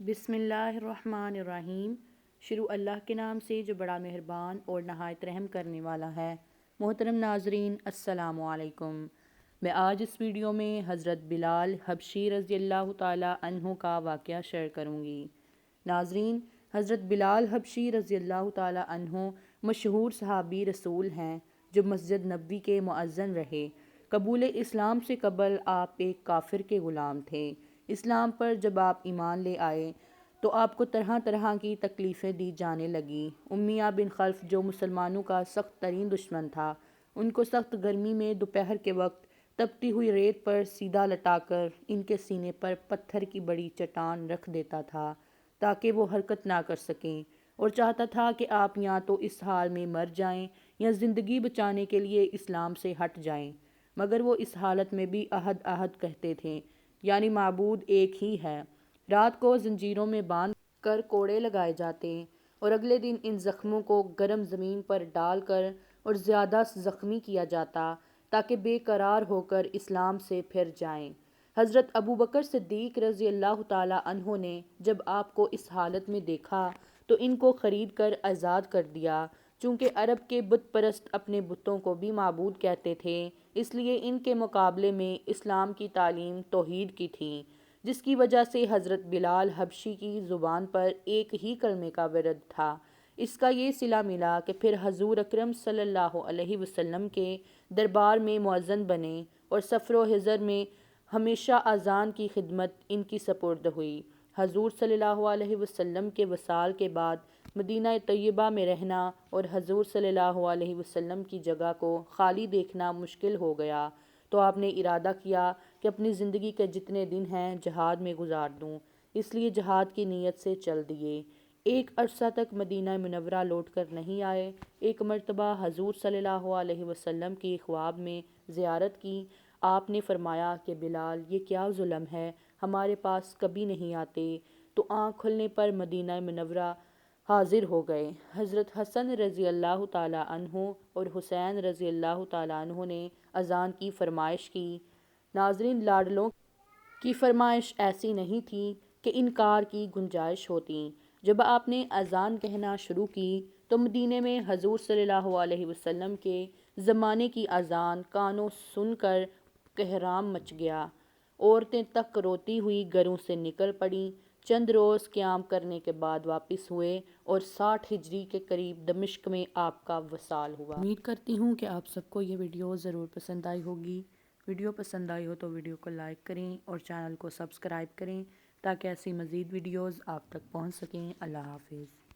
بسم اللہ الرحمن الرحیم۔ شروع اللہ کے نام سے جو بڑا مہربان اور نہایت رحم کرنے والا ہے۔ محترم ناظرین، السلام علیکم۔ میں آج اس ویڈیو میں حضرت بلال حبشی رضی اللہ تعالیٰ عنہ کا واقعہ شیئر کروں گی۔ ناظرین، حضرت بلال حبشی رضی اللہ تعالیٰ عنہ مشہور صحابی رسول ہیں جو مسجد نبوی کے مؤذن رہے۔ قبول اسلام سے قبل آپ ایک کافر کے غلام تھے۔ اسلام پر جب آپ ایمان لے آئے تو آپ کو طرح طرح کی تکلیفیں دی جانے لگیں۔ امیہ بن خلف جو مسلمانوں کا سخت ترین دشمن تھا، ان کو سخت گرمی میں دوپہر کے وقت تپتی ہوئی ریت پر سیدھا لٹا کر ان کے سینے پر پتھر کی بڑی چٹان رکھ دیتا تھا تاکہ وہ حرکت نہ کر سکیں، اور چاہتا تھا کہ آپ یا تو اس حال میں مر جائیں یا زندگی بچانے کے لیے اسلام سے ہٹ جائیں۔ مگر وہ اس حالت میں بھی احد احد کہتے تھے، یعنی معبود ایک ہی ہے۔ رات کو زنجیروں میں باندھ کر کوڑے لگائے جاتے اور اگلے دن ان زخموں کو گرم زمین پر ڈال کر اور زیادہ زخمی کیا جاتا تاکہ بے قرار ہو کر اسلام سے پھر جائیں۔ حضرت ابوبکر صدیق رضی اللہ تعالیٰ عنہ نے جب آپ کو اس حالت میں دیکھا تو ان کو خرید کر آزاد کر دیا۔ چونکہ عرب کے بت پرست اپنے بتوں کو بھی معبود کہتے تھے، اس لیے ان کے مقابلے میں اسلام کی تعلیم توحید کی تھی، جس کی وجہ سے حضرت بلال حبشی کی زبان پر ایک ہی کلمے کا ورد تھا۔ اس کا یہ صلہ ملا کہ پھر حضور اکرم صلی اللہ علیہ وسلم کے دربار میں مؤذن بنے اور سفر و حضر میں ہمیشہ اذان کی خدمت ان کی سپرد ہوئی۔ حضور صلی اللہ علیہ وسلم کے وصال کے بعد مدینہ طیبہ میں رہنا اور حضور صلی اللہ علیہ وسلم کی جگہ کو خالی دیکھنا مشکل ہو گیا، تو آپ نے ارادہ کیا کہ اپنی زندگی کے جتنے دن ہیں جہاد میں گزار دوں، اس لیے جہاد کی نیت سے چل دیے۔ ایک عرصہ تک مدینہ منورہ لوٹ کر نہیں آئے۔ ایک مرتبہ حضور صلی اللہ علیہ وسلم کی خواب میں زیارت کی۔ آپ نے فرمایا کہ بلال، یہ کیا ظلم ہے، ہمارے پاس کبھی نہیں آتے، تو آنکھ کھلنے پر مدینہ منورہ حاضر ہو گئے۔ حضرت حسن رضی اللہ تعالیٰ عنہ اور حسین رضی اللہ تعالیٰ عنہ نے اذان کی فرمائش کی۔ ناظرین، لاڈلوں کی فرمائش ایسی نہیں تھی کہ انکار کی گنجائش ہوتی۔ جب آپ نے اذان کہنا شروع کی تو مدینے میں حضور صلی اللہ علیہ وسلم کے زمانے کی اذان کانوں سن کر کہرام مچ گیا۔ عورتیں تک روتی ہوئی گھروں سے نکل پڑیں۔ چند روز قیام کرنے کے بعد واپس ہوئے اور 60 ہجری کے قریب دمشق میں آپ کا وصال ہوا۔ امید کرتی ہوں کہ آپ سب کو یہ ویڈیو ضرور پسند آئی ہوگی۔ ویڈیو پسند آئی ہو تو ویڈیو کو لائک کریں اور چینل کو سبسکرائب کریں تاکہ ایسی مزید ویڈیوز آپ تک پہنچ سکیں۔ اللہ حافظ۔